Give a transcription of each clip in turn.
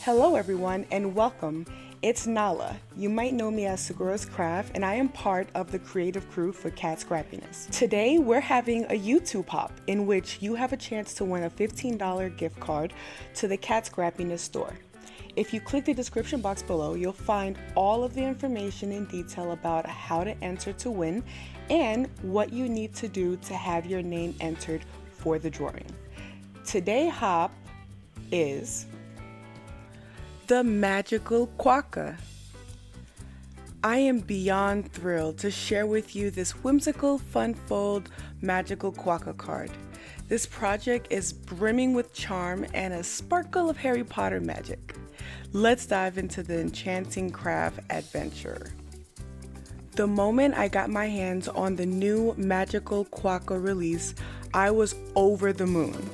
Hello everyone and welcome. It's Nala. You might know me as Segura's Craft and I am part of the creative crew for Scrappiness. Today we're having a YouTube hop in which you have a chance to win a $15 gift card to the Scrappiness store. If you click the description box below, you'll find all of the information in detail about how to enter to win and what you need to do to have your name entered for the drawing. Today's hop is the Magical Quokka. I am beyond thrilled to share with you this whimsical, fun-fold Magical Quokka card. This project is brimming with charm and a sparkle of Harry Potter magic. Let's dive into the enchanting craft adventure. The moment I got my hands on the new Magical Quokka release, I was over the moon.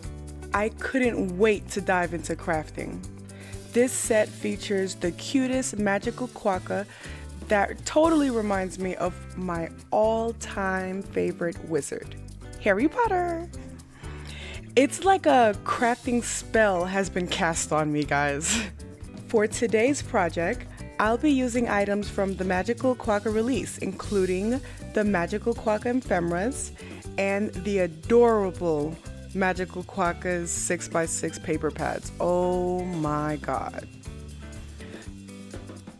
I couldn't wait to dive into crafting. This set features the cutest Magical Quokka that totally reminds me of my all-time favorite wizard, Harry Potter. It's like a crafting spell has been cast on me, guys. For today's project, I'll be using items from the Magical Quokka release, including the Magical Quokka Ephemeras and the adorable Magical Quokka's 6x6 paper pads. Oh my god.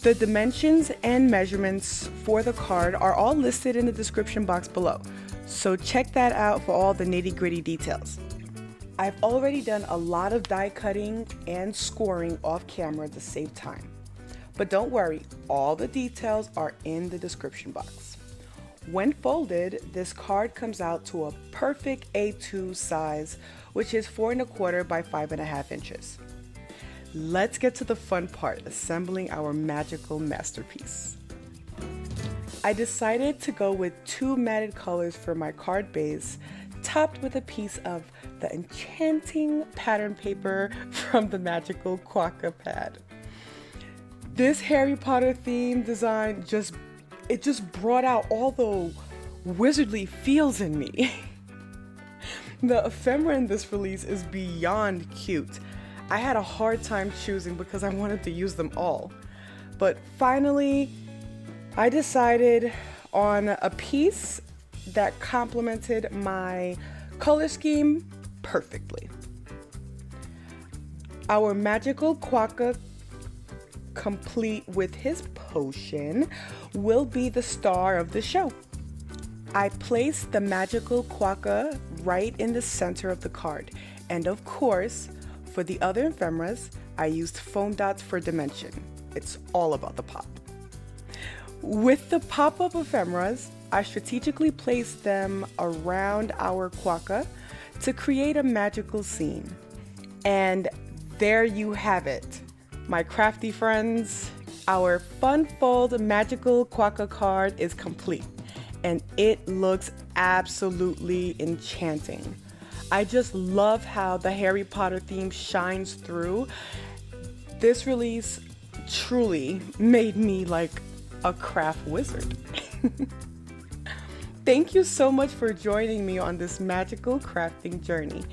The dimensions and measurements for the card are all listed in the description box below, so check that out for all the nitty-gritty details. I've already done a lot of die cutting and scoring off camera to save time. But don't worry, all the details are in the description box. When folded, this card comes out to a perfect A2 size, which is 4 1/4 by 5.5 inches. Let's get to the fun part, assembling our magical masterpiece. I decided to go with 2 matted colors for my card base, topped with a piece of the enchanting pattern paper from the Magical Quokka pad. This Harry Potter themed design just brought out all the wizardly feels in me. The ephemera in this release is beyond cute. I had a hard time choosing because I wanted to use them all. But finally, I decided on a piece that complemented my color scheme perfectly. Our Magical Quokka, complete with his potion, will be the star of the show. I placed the Magical Quokka right in the center of the card, and of course, for the other ephemeras, I used foam dots for dimension. It's all about the pop. With the pop-up ephemeras, I strategically placed them around our quokka to create a magical scene. And there you have it, my crafty friends. Our fun-fold Magical Quokka card is complete, and it looks absolutely enchanting. I just love how the Harry Potter theme shines through. This release truly made me like a craft wizard. Thank you so much for joining me on this magical crafting journey.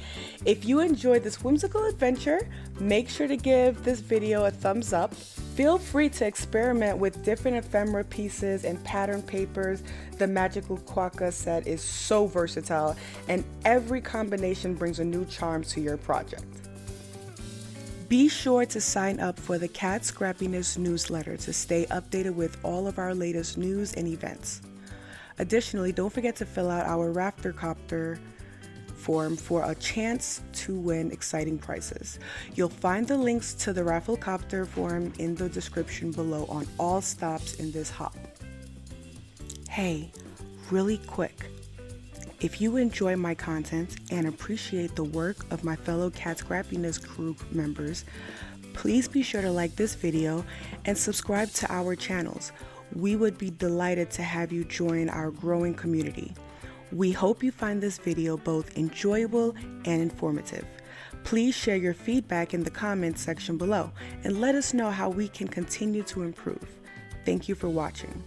If you enjoyed this whimsical adventure, make sure to give this video a thumbs up. Feel free to experiment with different ephemera pieces and pattern papers. The Magical Quokka set is so versatile, and every combination brings a new charm to your project. Be sure to sign up for the Scrappiness newsletter to stay updated with all of our latest news and events. Additionally, don't forget to fill out our Raftercopter form for a chance to win exciting prizes. You'll find the links to the Rafflecopter form in the description below on all stops in this hop. Hey, really quick, if you enjoy my content and appreciate the work of my fellow Scrappiness group members, please be sure to like this video and subscribe to our channels. We would be delighted to have you join our growing community. We hope you find this video both enjoyable and informative. Please share your feedback in the comments section below and let us know how we can continue to improve. Thank you for watching.